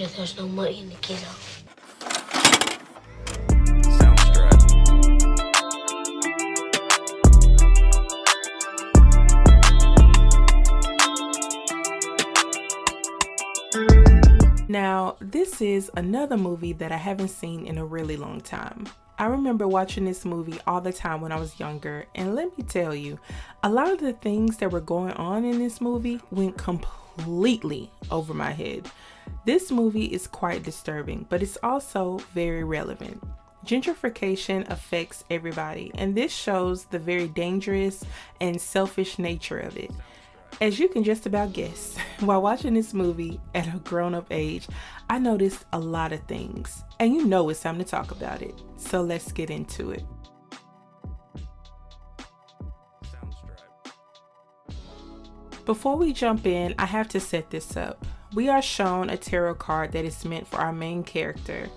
sure there's no money in the kiddo. Now, this is another movie that I haven't seen in a really long time. I remember watching this movie all the time when I was younger, and let me tell you, a lot of the things that were going on in this movie went completely over my head. This movie is quite disturbing, but it's also very relevant. Gentrification affects everybody, and this shows the very dangerous and selfish nature of it. As you can just about guess, while watching this movie at a grown-up age, I noticed a lot of things, and you know it's time to talk about it. So let's get into it. Before we jump in, I have to set this up. We are shown a tarot card that is meant for our main character.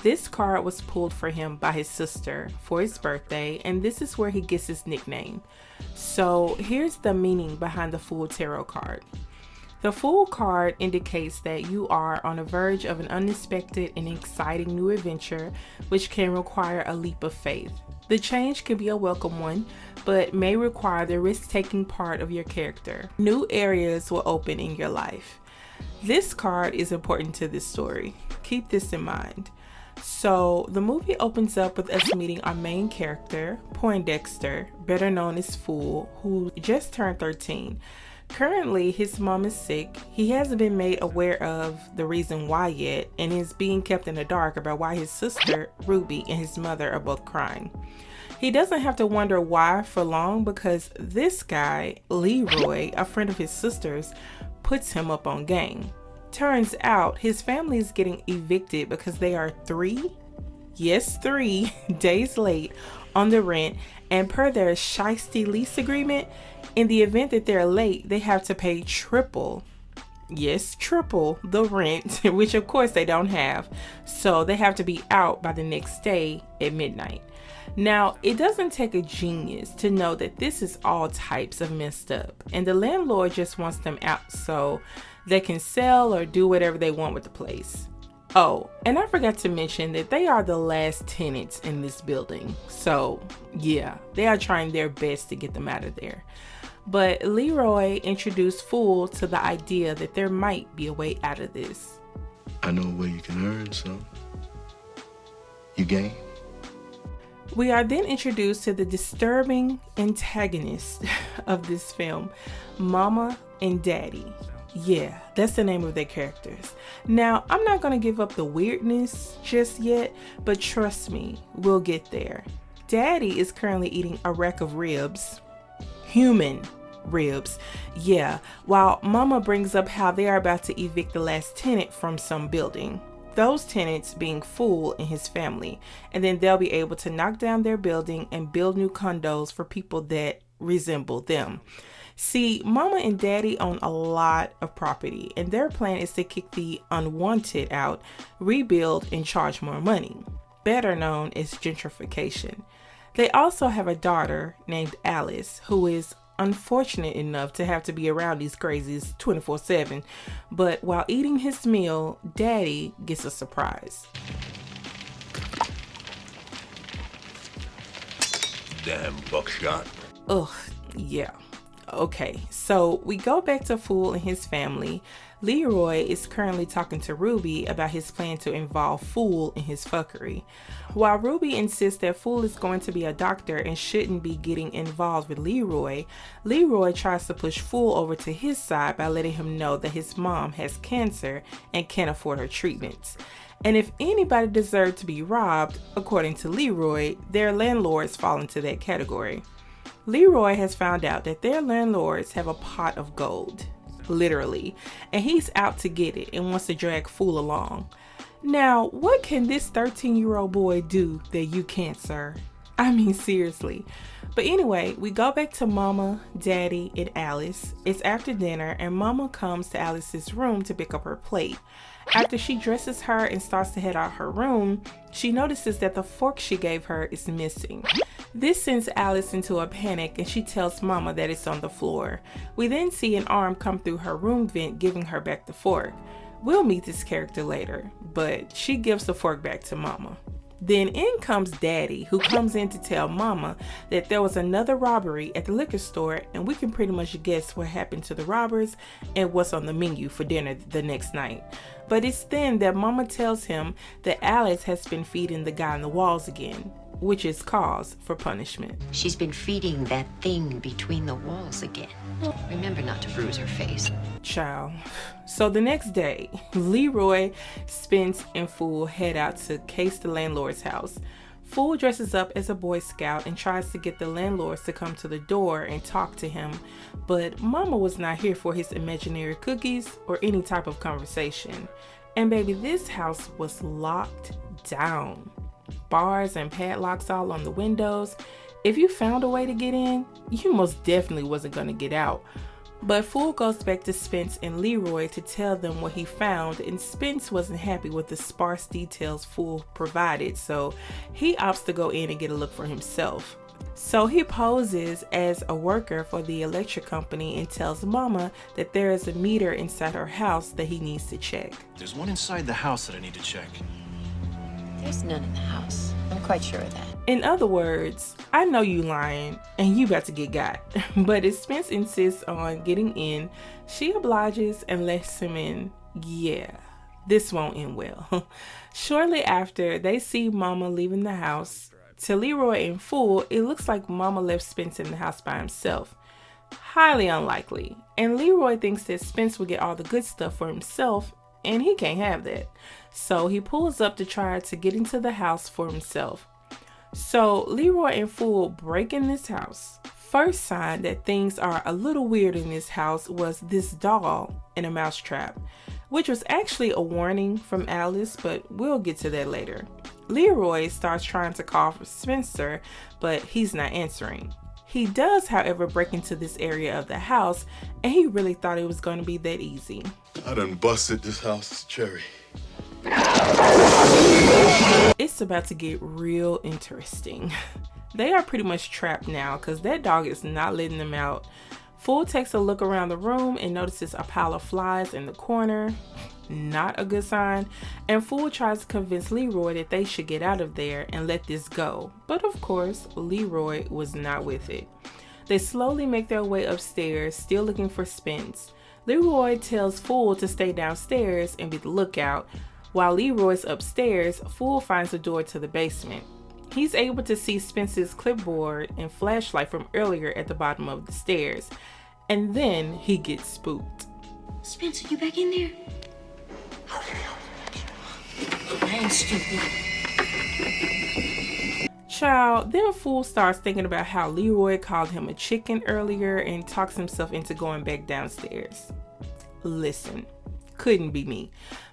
This card was pulled for him by his sister for his birthday, and this is where he gets his nickname. So here's the meaning behind the Fool tarot card. The Fool card indicates that you are on the verge of an unexpected and exciting new adventure, which can require a leap of faith. The change can be a welcome one, but may require the risk-taking part of your character. New areas will open in your life. This card is important to this story. Keep this in mind. So the movie opens up with us meeting our main character, Poindexter, better known as Fool, who just turned 13. Currently, his mom is sick. He hasn't been made aware of the reason why yet, and is being kept in the dark about why his sister, Ruby, and his mother are both crying. He doesn't have to wonder why for long, because this guy, Leroy, a friend of his sister's, puts him up on game. Turns out his family is getting evicted because they are 3 days late on the rent, and per their shiesty lease agreement, in the event that they're late, they have to pay triple the rent, which of course they don't have. So they have to be out by the next day at midnight. Now, it doesn't take a genius to know that this is all types of messed up, and the landlord just wants them out so they can sell or do whatever they want with the place. Oh, and I forgot to mention that they are the last tenants in this building. So yeah, they are trying their best to get them out of there. But Leroy introduced Fool to the idea that there might be a way out of this. I know a way you can earn some. You game? We are then introduced to the disturbing antagonists of this film, Mama and Daddy. Yeah, that's the name of their characters. Now, I'm not going to give up the weirdness just yet, but trust me, we'll get there. Daddy is currently eating a rack of ribs. Human ribs. Yeah, while Mama brings up how they are about to evict the last tenant from some building. Those tenants being Fool and his family. And then they'll be able to knock down their building and build new condos for people that resemble them. See, Mama and Daddy own a lot of property, and their plan is to kick the unwanted out, rebuild, and charge more money, better known as gentrification. They also have a daughter named Alice, who is unfortunate enough to have to be around these crazies 24/7, but while eating his meal, Daddy gets a surprise. Damn buckshot. Ugh, yeah. Okay, so we go back to Fool and his family. Leroy is currently talking to Ruby about his plan to involve Fool in his fuckery. While Ruby insists that Fool is going to be a doctor and shouldn't be getting involved with Leroy, Leroy tries to push Fool over to his side by letting him know that his mom has cancer and can't afford her treatments. And if anybody deserved to be robbed, according to Leroy, their landlords fall into that category. Leroy has found out that their landlords have a pot of gold, literally, and he's out to get it and wants to drag Fool along. Now, what can this 13-year-old boy do that you can't, sir? I mean, seriously. But anyway, we go back to Mama, Daddy, and Alice. It's after dinner, and Mama comes to Alice's room to pick up her plate. After she dresses her and starts to head out her room, she notices that the fork she gave her is missing. This sends Alice into a panic, and she tells Mama that it's on the floor. We then see an arm come through her room vent, giving her back the fork. We'll meet this character later, but she gives the fork back to Mama. Then in comes Daddy, who comes in to tell Mama that there was another robbery at the liquor store, and we can pretty much guess what happened to the robbers and what's on the menu for dinner the next night. But it's then that Mama tells him that Alice has been feeding the guy on the walls again, which is cause for punishment. She's been feeding that thing between the walls again. Remember not to bruise her face. Child. So the next day, Leroy, Spence, and Fool head out to case the landlord's house. Fool dresses up as a Boy Scout and tries to get the landlords to come to the door and talk to him, but Mama was not here for his imaginary cookies or any type of conversation. And baby, this house was locked down. Bars and padlocks all on the windows. If you found a way to get in, you most definitely wasn't going to get out. But Fool goes back to Spence and Leroy to tell them what he found, and Spence wasn't happy with the sparse details Fool provided, so he opts to go in and get a look for himself. So he poses as a worker for the electric company and tells Mama that there is a meter inside her house that he needs to check. There's one inside the house that I need to check. There's none in the house. I'm quite sure of that. In other words, I know you lying and you about to get got. But as Spence insists on getting in, she obliges and lets him in. Yeah, this won't end well. Shortly after, they see Mama leaving the house. To Leroy and Fool, it looks like Mama left Spence in the house by himself. Highly unlikely. And Leroy thinks that Spence will get all the good stuff for himself, and he can't have that. So he pulls up to try to get into the house for himself. So Leroy and Fool break in this house. First sign that things are a little weird in this house was this doll in a mousetrap, which was actually a warning from Alice, but we'll get to that later. Leroy starts trying to call for Spencer, but he's not answering. He does, however, break into this area of the house, and he really thought it was going to be that easy. I done busted this house, Cherry. It's about to get real interesting. They are pretty much trapped now because that dog is not letting them out. Fool takes a look around the room and notices a pile of flies in the corner. Not a good sign. And Fool tries to convince Leroy that they should get out of there and let this go. But of course, Leroy was not with it. They slowly make their way upstairs, still looking for Spence. Leroy tells Fool to stay downstairs and be the lookout. While Leroy's upstairs, Fool finds the door to the basement. He's able to see Spence's clipboard and flashlight from earlier at the bottom of the stairs. And then he gets spooked. Spence, are you back in there? Man, stupid. Child, then Fool starts thinking about how Leroy called him a chicken earlier and talks himself into going back downstairs. Listen, couldn't be me.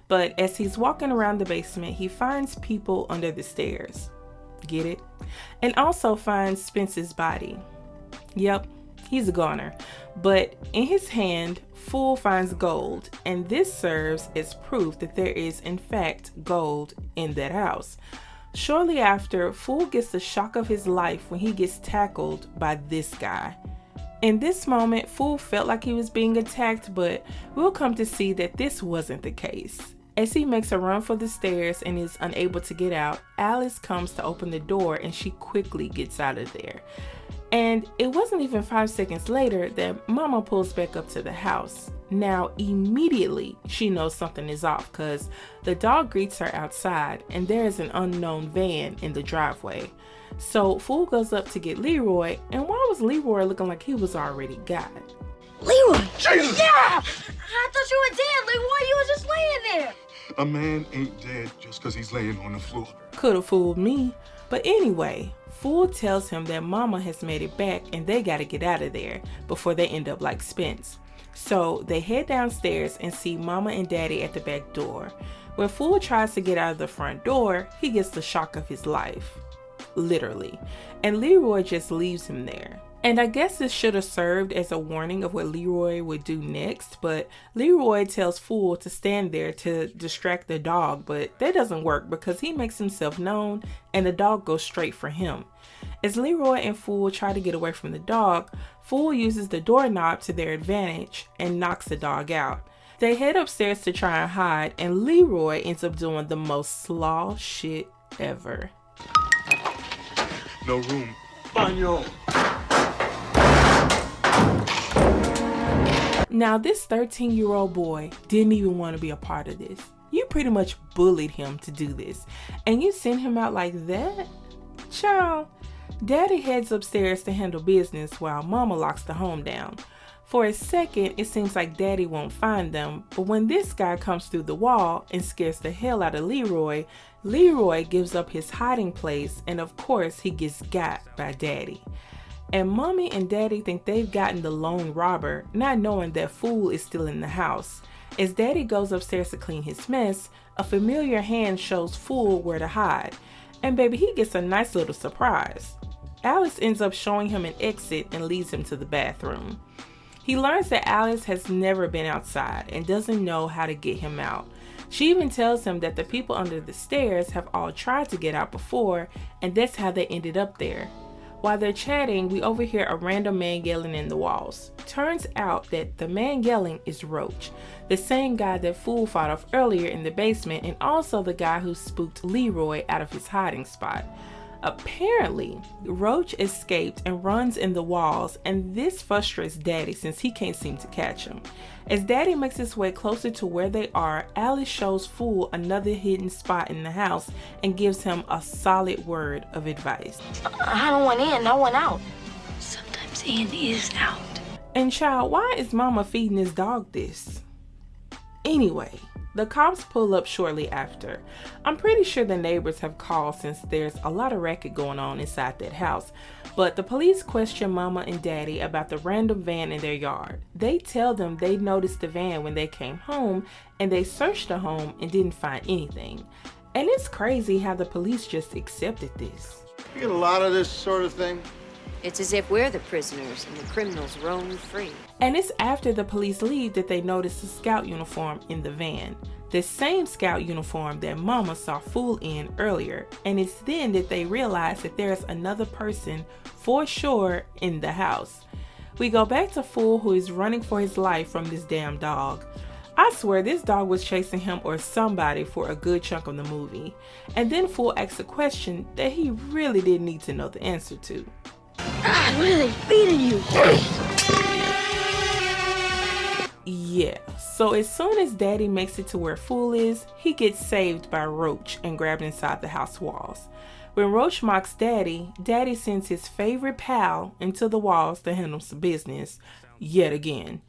But as he's walking around the basement, he finds people under the stairs. Get it? And also finds Spence's body. Yep, he's a goner. But in his hand, Fool finds gold, and this serves as proof that there is in fact gold in that house. Shortly after, Fool gets the shock of his life when he gets tackled by this guy. In this moment, Fool felt like he was being attacked, but we'll come to see that this wasn't the case. As he makes a run for the stairs and is unable to get out, Alice comes to open the door and she quickly gets out of there. And it wasn't even 5 seconds later that Mama pulls back up to the house. Now, immediately, she knows something is off because the dog greets her outside and there is an unknown van in the driveway. So Fool goes up to get Leroy, and why was Leroy looking like he was already got? Leroy! Jesus! Yeah! I thought you were dead, Leroy. You were just laying there. A man ain't dead just because he's laying on the floor. Could have fooled me. But anyway, Fool tells him that Mama has made it back and they gotta get out of there before they end up like Spence. So they head downstairs and see Mama and Daddy at the back door. When Fool tries to get out of the front door, he gets the shock of his life. Literally. And Leroy just leaves him there. And I guess this should have served as a warning of what Leroy would do next, but Leroy tells Fool to stand there to distract the dog, but that doesn't work because he makes himself known and the dog goes straight for him. As Leroy and Fool try to get away from the dog, Fool uses the doorknob to their advantage and knocks the dog out. They head upstairs to try and hide, and Leroy ends up doing the most slaw shit ever. No room. Baño. Now, this 13-year-old boy didn't even want to be a part of this. You pretty much bullied him to do this, and you sent him out like that? Child, Daddy heads upstairs to handle business while Mama locks the home down. For a second, it seems like Daddy won't find them, but when this guy comes through the wall and scares the hell out of Leroy, Leroy gives up his hiding place, and of course, he gets got by Daddy. And Mommy and Daddy think they've gotten the lone robber, not knowing that Fool is still in the house. As Daddy goes upstairs to clean his mess, a familiar hand shows Fool where to hide, and baby, he gets a nice little surprise. Alice ends up showing him an exit and leads him to the bathroom. He learns that Alice has never been outside and doesn't know how to get him out. She even tells him that the people under the stairs have all tried to get out before, and that's how they ended up there. While they're chatting, we overhear a random man yelling in the walls. Turns out that the man yelling is Roach, the same guy that Fool fought off earlier in the basement, and also the guy who spooked Leroy out of his hiding spot. Apparently, Roach escaped and runs in the walls, and this frustrates Daddy since he can't seem to catch him. As Daddy makes his way closer to where they are, Alice shows Fool another hidden spot in the house and gives him a solid word of advice. I don't want in, I want out. Sometimes in is out. And child, why is Mama feeding his dog this? Anyway, the cops pull up shortly after. I'm pretty sure the neighbors have called since there's a lot of racket going on inside that house. But the police question Mama and Daddy about the random van in their yard. They tell them they noticed the van when they came home, and they searched the home and didn't find anything. And it's crazy how the police just accepted this. You get a lot of this sort of thing? It's as if we're the prisoners and the criminals roam free. And it's after the police leave that they notice a scout uniform in the van. The same scout uniform that Mama saw Fool in earlier. And it's then that they realize that there's another person for sure in the house. We go back to Fool, who is running for his life from this damn dog. I swear this dog was chasing him or somebody for a good chunk of the movie. And then Fool asks a question that he really didn't need to know the answer to. God, what are they feeding you? Yeah, so as soon as Daddy makes it to where Fool is, he gets saved by Roach and grabbed inside the house walls. When Roach mocks Daddy, Daddy sends his favorite pal into the walls to handle some business, yet again.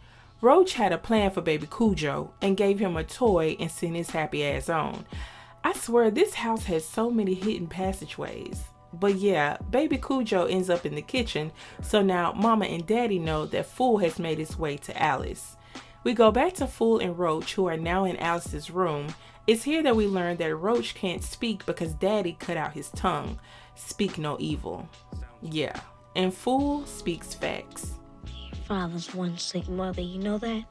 Roach had a plan for baby Cujo and gave him a toy and sent his happy ass on. I swear this house has so many hidden passageways. But yeah, baby Cujo ends up in the kitchen, so now Mama and Daddy know that Fool has made his way to Alice. We go back to Fool and Roach, who are now in Alice's room. It's here that we learn that Roach can't speak because Daddy cut out his tongue. Speak no evil. Yeah, and Fool speaks facts. Your father's one sick mother, you know that?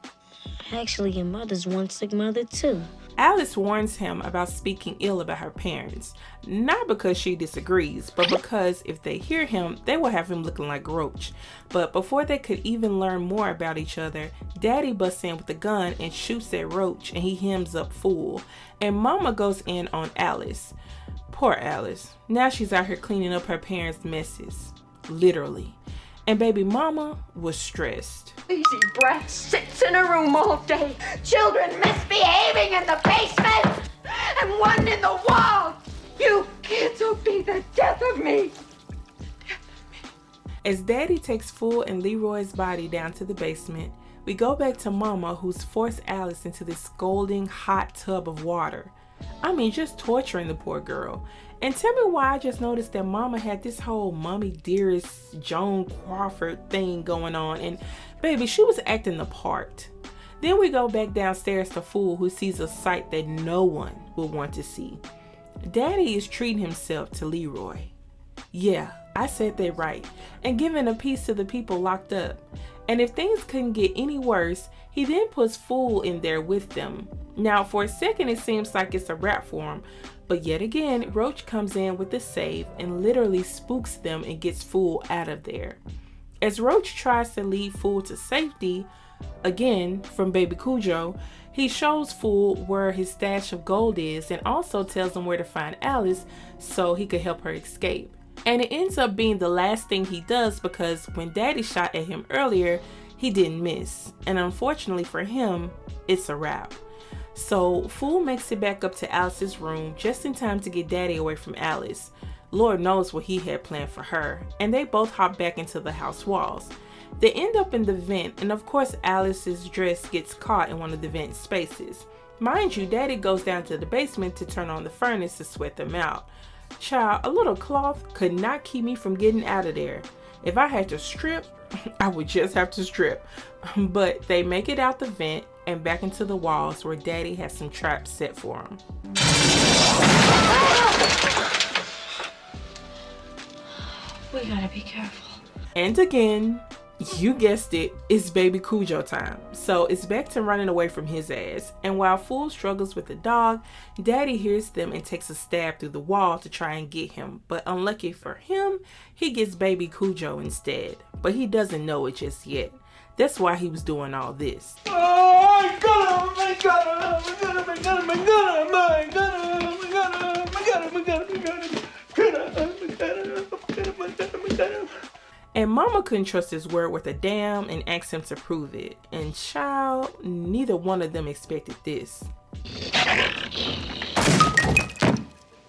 Actually, your mother's one sick mother too. Alice warns him about speaking ill about her parents, not because she disagrees, but because if they hear him, they will have him looking like Roach. But before they could even learn more about each other, Daddy busts in with a gun and shoots at Roach, and he hems up Fool. And Mama goes in on Alice. Poor Alice. Now she's out here cleaning up her parents' messes. Literally. And baby Mama was stressed. Lazy brat sits in a room all day. Children misbehaving in the basement and one in the wall. You kids will be the death of me. As Daddy takes Fool and Leroy's body down to the basement, we go back to Mama, who's forced Alice into this scalding hot tub of water. I mean, just torturing the poor girl. And tell me why I just noticed that Mama had this whole Mommy Dearest Joan Crawford thing going on, and baby, she was acting the part. Then we go back downstairs to Fool, who sees a sight that no one will want to see. Daddy is treating himself to Leroy. Yeah, I said that right. And giving a piece to the people locked up. And if things couldn't get any worse, he then puts Fool in there with them. Now, for a second, it seems like it's a wrap for him. But yet again, Roach comes in with the save and literally spooks them and gets Fool out of there. As Roach tries to lead Fool to safety, Again, from Baby Cujo, he shows Fool where his stash of gold is and also tells him where to find Alice so he could help her escape. And it ends up being the last thing he does because when Daddy shot at him earlier, he didn't miss. And unfortunately for him, it's a wrap. So Fool makes it back up to Alice's room just in time to get Daddy away from Alice. Lord knows what he had planned for her. And they both hop back into the house walls. They end up in the vent, and of course Alice's dress gets caught in one of the vent spaces. Mind you, Daddy goes down to the basement to turn on the furnace to sweat them out. Child, a little cloth could not keep me from getting out of there. If I had to strip, I would just have to strip. But they make it out the vent and back into the walls where Daddy has some traps set for him. We gotta be careful. And again, you guessed it, it's Baby Cujo time. So it's back to running away from his ass. And while Fool struggles with the dog, Daddy hears them and takes a stab through the wall to try and get him. But unlucky for him, he gets Baby Cujo instead. But he doesn't know it just yet. That's why he was doing all this. And Mama couldn't trust his word worth a damn and asked him to prove it. And child, neither one of them expected this.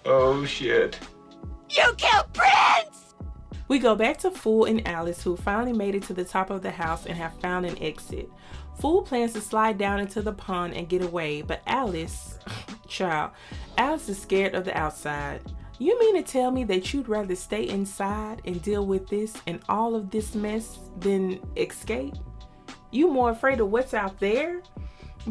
Oh shit. You killed Prince! We go back to Fool and Alice, who finally made it to the top of the house and have found an exit. Fool plans to slide down into the pond and get away, but Alice, child, Alice is scared of the outside. You mean to tell me that you'd rather stay inside and deal with this and all of this mess than escape? You more afraid of what's out there?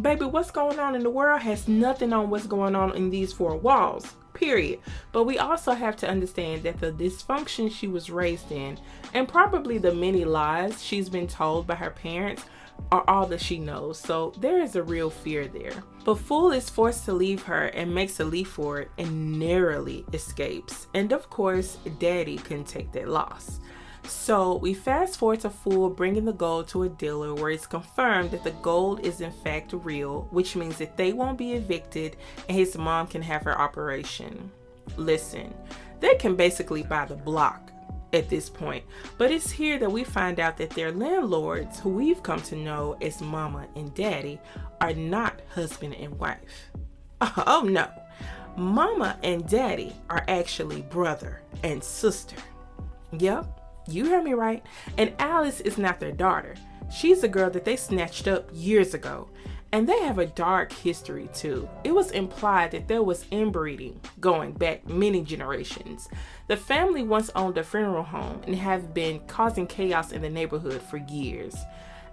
Baby, what's going on in the world has nothing on what's going on in these four walls, period. But we also have to understand that the dysfunction she was raised in and probably the many lies she's been told by her parents are all that she knows, so there is a real fear there. But Fool is forced to leave her and makes a leap for it and narrowly escapes. And of course, Daddy couldn't take that loss. So we fast forward to Fool bringing the gold to a dealer where it's confirmed that the gold is in fact real, which means that they won't be evicted and his mom can have her operation. Listen, they can basically buy the block at this point, but it's here that we find out that their landlords, who we've come to know as Mama and Daddy, are not husband and wife. Oh no, Mama and Daddy are actually brother and sister. Yep, you heard me right. And Alice is not their daughter. She's a girl that they snatched up years ago. And they have a dark history too. It was implied that there was inbreeding going back many generations. The family once owned a funeral home and have been causing chaos in the neighborhood for years.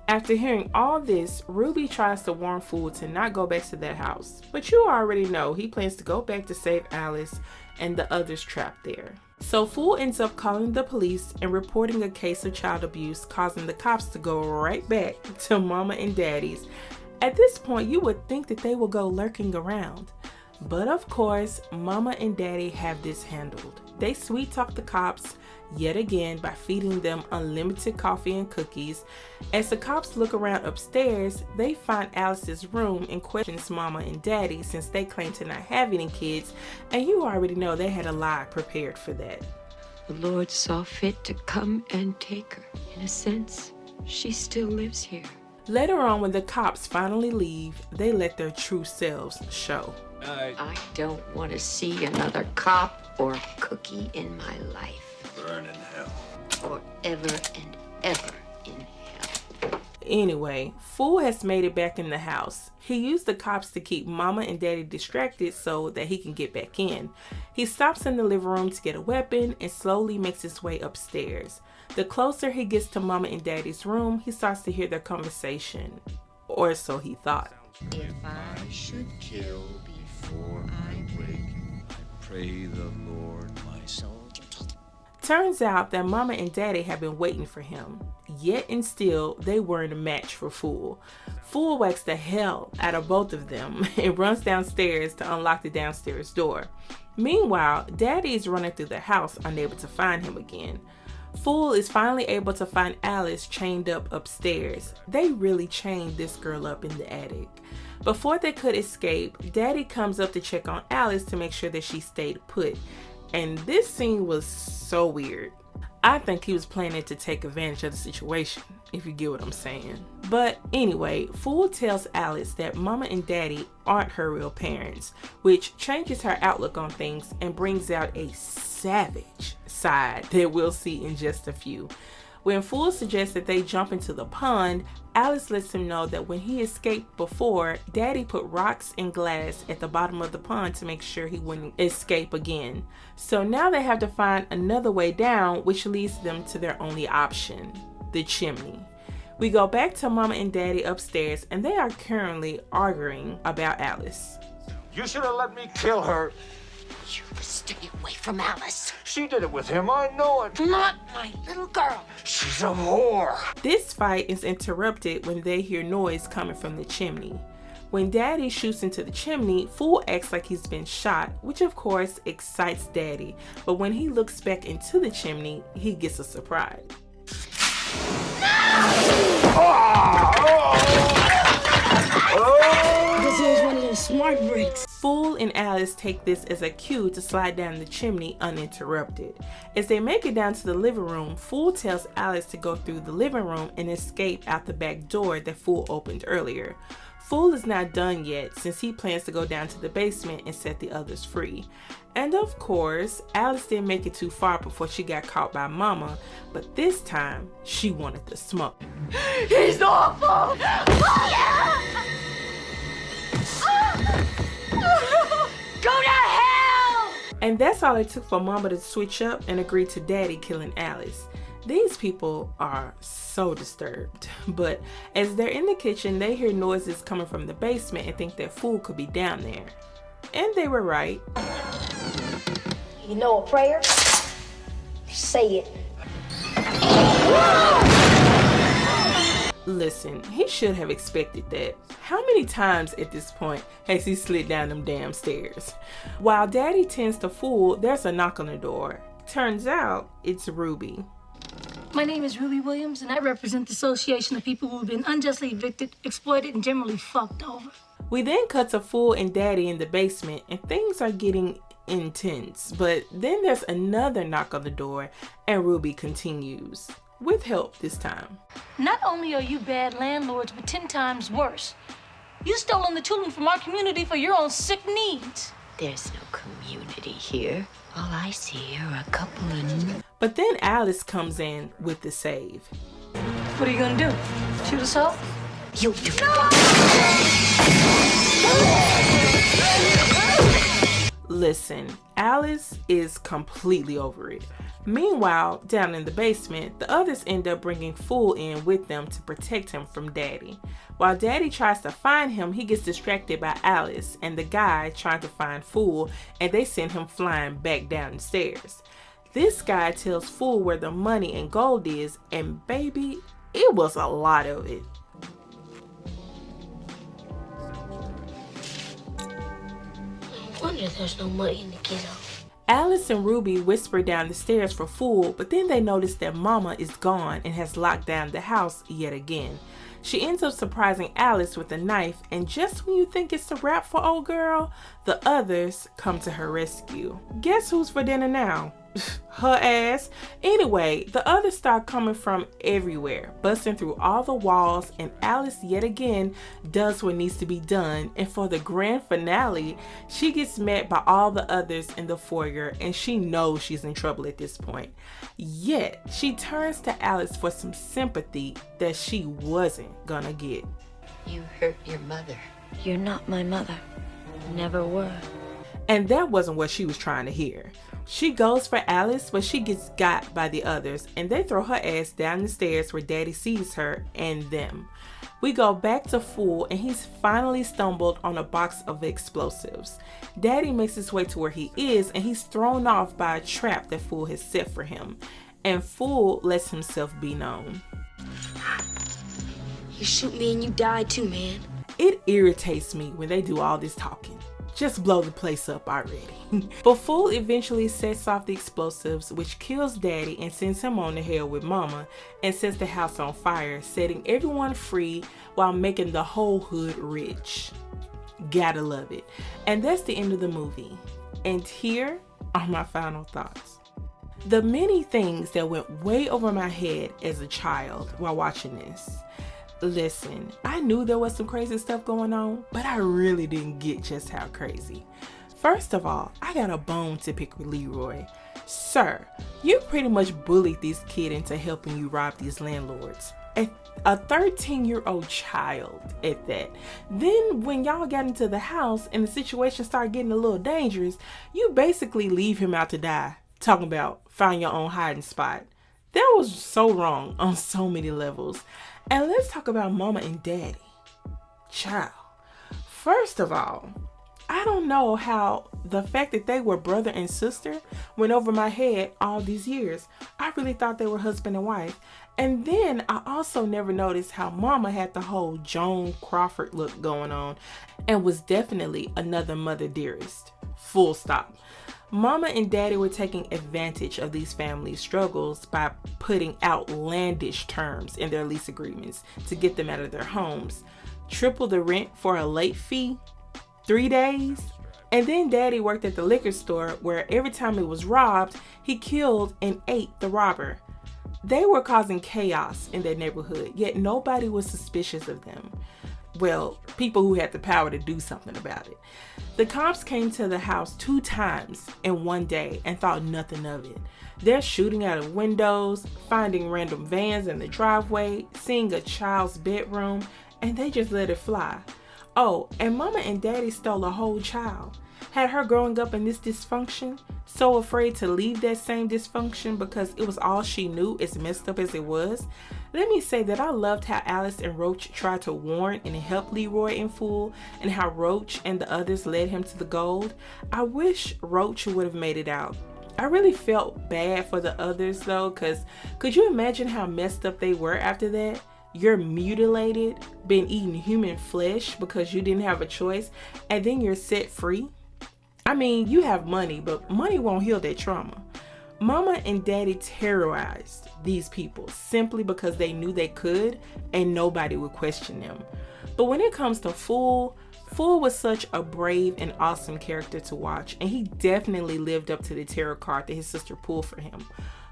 After hearing all this, Ruby tries to warn Fool to not go back to that house. But you already know he plans to go back to save Alice and the others trapped there. So Fool ends up calling the police and reporting a case of child abuse, causing the cops to go right back to Mama and Daddy's. At this point, you would think that they will go lurking around. But of course, Mama and Daddy have this handled. They sweet talk the cops yet again by feeding them unlimited coffee and cookies. As the cops look around upstairs, they find Alice's room and questions Mama and Daddy since they claim to not have any kids, and you already know they had a lie prepared for that. The Lord saw fit to come and take her. In a sense, she still lives here. Later on, when the cops finally leave, they let their true selves show. I don't want to see another cop or cookie in my life. Burn in hell. Forever and ever in hell. Anyway, Fool has made it back in the house. He used the cops to keep Mama and Daddy distracted so that he can get back in. He stops in the living room to get a weapon and slowly makes his way upstairs. The closer he gets to Mama and Daddy's room, he starts to hear their conversation. Or so he thought. If I should kill before I wake, I pray the Lord my soul. Turns out that Mama and Daddy have been waiting for him. Yet and still, they weren't a match for Fool. Fool whacks the hell out of both of them and runs downstairs to unlock the downstairs door. Meanwhile, Daddy is running through the house, unable to find him again. Fool is finally able to find Alice chained up upstairs. They really chained this girl up in the attic. Before they could escape, Daddy comes up to check on Alice to make sure that she stayed put. And this scene was so weird. I think he was planning to take advantage of the situation, if you get what I'm saying. But anyway, Fool tells Alice that Mama and Daddy aren't her real parents, which changes her outlook on things and brings out a savage side that we'll see in just a few. When Fool suggests that they jump into the pond, Alice lets him know that when he escaped before, Daddy put rocks and glass at the bottom of the pond to make sure he wouldn't escape again. So now they have to find another way down, which leads them to their only option, the chimney. We go back to Mama and Daddy upstairs, and they are currently arguing about Alice. You should have let me kill her. You stay away from Alice. She did it with him, I know it. Not my little girl. She's a whore. This fight is interrupted when they hear noise coming from the chimney. When Daddy shoots into the chimney, Fool acts like he's been shot, which of course excites Daddy. But when he looks back into the chimney, he gets a surprise. This is one of those smart breaks. Fool and Alice take this as a cue to slide down the chimney uninterrupted. As they make it down to the living room, Fool tells Alice to go through the living room and escape out the back door that Fool opened earlier. Fool is not done yet since he plans to go down to the basement and set the others free. And of course, Alice didn't make it too far before she got caught by Mama, but this time she wanted the smoke. He's awful! Go to hell! And that's all it took for Mama to switch up and agree to Daddy killing Alice. These people are so disturbed. But as they're in the kitchen, they hear noises coming from the basement and think that Fool could be down there. And they were right. You know a prayer? Say it. Listen, he should have expected that. How many times at this point has he slid down them damn stairs? While Daddy tends to Fool, there's a knock on the door. Turns out it's Ruby. My name is Ruby Williams, and I represent the Association of People who have been unjustly evicted, exploited, and generally fucked over. We then cut to Fool and Daddy in the basement, and things are getting intense. But then there's another knock on the door, and Ruby continues. With help this time. Not only are you bad landlords, but 10 times worse. You stolen the children from our community for your own sick needs. There's no community here. All I see are a couple of... But then Alice comes in with the save. What are you gonna do? Shoot us all? You do. Listen, Alice is completely over it. Meanwhile, down in the basement, the others end up bringing Fool in with them to protect him from Daddy. While Daddy tries to find him, he gets distracted by Alice and the guy trying to find Fool, and they send him flying back down the stairs. This guy tells Fool where the money and gold is, and baby, it was a lot of it. No wonder there's no money in the ghetto. Alice and Ruby whisper down the stairs for Fool, but then they notice that Mama is gone and has locked down the house yet again. She ends up surprising Alice with a knife, and just when you think it's a wrap for old girl, the others come to her rescue. Guess who's for dinner now? Her ass. Anyway, the others start coming from everywhere, busting through all the walls, and Alice yet again does what needs to be done, and for the grand finale, she gets met by all the others in the foyer, and she knows she's in trouble at this point. Yet, she turns to Alice for some sympathy that she wasn't gonna get. You hurt your mother. You're not my mother. Never were. And that wasn't what she was trying to hear. She goes for Alice, but she gets got by the others, and they throw her ass down the stairs where Daddy sees her and them. We go back to Fool, and he's finally stumbled on a box of explosives. Daddy makes his way to where he is, and he's thrown off by a trap that Fool has set for him. And Fool lets himself be known. You shoot me and you die too, man. It irritates me when they do all this talking. Just blow the place up already. But Fool eventually sets off the explosives, which kills Daddy and sends him on to hell with Mama, and sets the house on fire, setting everyone free while making the whole hood rich. Gotta love it. And that's the end of the movie. And here are my final thoughts. The many things that went way over my head as a child while watching this. Listen, I knew there was some crazy stuff going on, but I really didn't get just how crazy. First of all, I got a bone to pick with Leroy. Sir, you pretty much bullied this kid into helping you rob these landlords. A 13-year-old child at that. Then when y'all got into the house and the situation started getting a little dangerous, you basically leave him out to die. Talking about find your own hiding spot. That was so wrong on so many levels. And let's talk about Mama and Daddy. Child. First of all, I don't know how the fact that they were brother and sister went over my head all these years. I really thought they were husband and wife. And then I also never noticed how Mama had the whole Joan Crawford look going on and was definitely another mother dearest. Full stop. Mama and Daddy were taking advantage of these family struggles by putting outlandish terms in their lease agreements to get them out of their homes. Triple the rent for a late fee, 3 days. And then Daddy worked at the liquor store where every time it was robbed, he killed and ate the robber. They were causing chaos in their neighborhood, yet nobody was suspicious of them. Well, people who had the power to do something about it. The cops came to the house 2 times in one day and thought nothing of it. They're shooting out of windows, finding random vans in the driveway, seeing a child's bedroom, and they just let it fly. Oh, and Mama and Daddy stole a whole child. Had her growing up in this dysfunction, so afraid to leave that same dysfunction because it was all she knew, as messed up as it was. Let me say that I loved how Alice and Roach tried to warn and help Leroy in Fool, and how Roach and the others led him to the gold. I wish Roach would have made it out. I really felt bad for the others though, because could you imagine how messed up they were after that? You're mutilated, been eating human flesh because you didn't have a choice, and then you're set free. I mean, you have money, but money won't heal that trauma. Mama and Daddy terrorized these people simply because they knew they could and nobody would question them. But when it comes to Fool was such a brave and awesome character to watch, and he definitely lived up to the tarot card that his sister pulled for him.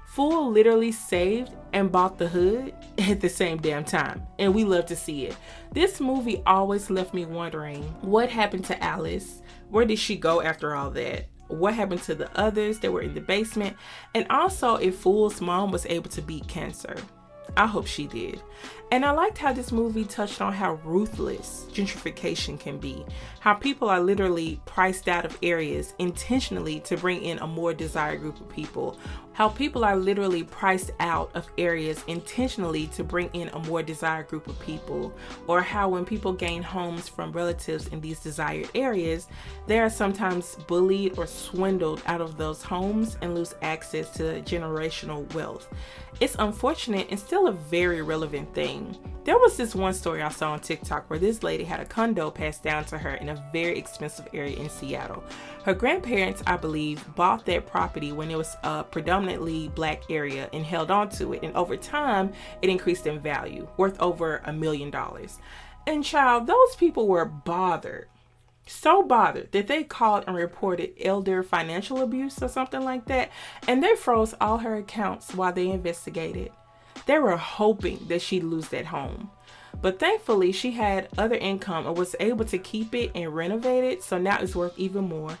Fool literally saved and bought the hood at the same damn time, and we love to see it. This movie always left me wondering what happened to Alice. Where did she go after all that? What happened to the others that were in the basement? And also if Fool's mom was able to beat cancer. I hope she did. And I liked how this movie touched on how ruthless gentrification can be. How people are literally priced out of areas intentionally to bring in a more desired group of people. How people are literally priced out of areas intentionally to bring in a more desired group of people. Or how when people gain homes from relatives in these desired areas, they are sometimes bullied or swindled out of those homes and lose access to generational wealth. It's unfortunate and still a very relevant thing. There was this one story I saw on TikTok where this lady had a condo passed down to her in a very expensive area in Seattle. Her grandparents, I believe, bought that property when it was a predominantly black area and held on to it. And over time, it increased in value, worth over $1 million. And child, those people were bothered. So bothered that they called and reported elder financial abuse or something like that. And they froze all her accounts while they investigated. They were hoping that she'd lose that home. But thankfully, she had other income and was able to keep it and renovate it. So now it's worth even more.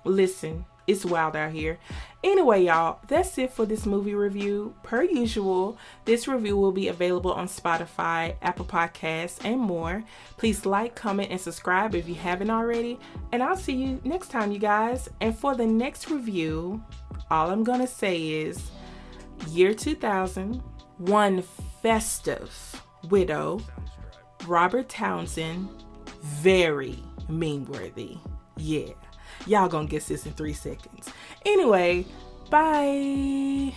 Listen, it's wild out here. Anyway, y'all, that's it for this movie review. Per usual, this review will be available on Spotify, Apple Podcasts, and more. Please like, comment, and subscribe if you haven't already. And I'll see you next time, you guys. And for the next review, all I'm going to say is year 2000, one festive widow, Robert Townsend, very meme-worthy. Yeah. Y'all gonna guess this in 3 seconds. Anyway, bye.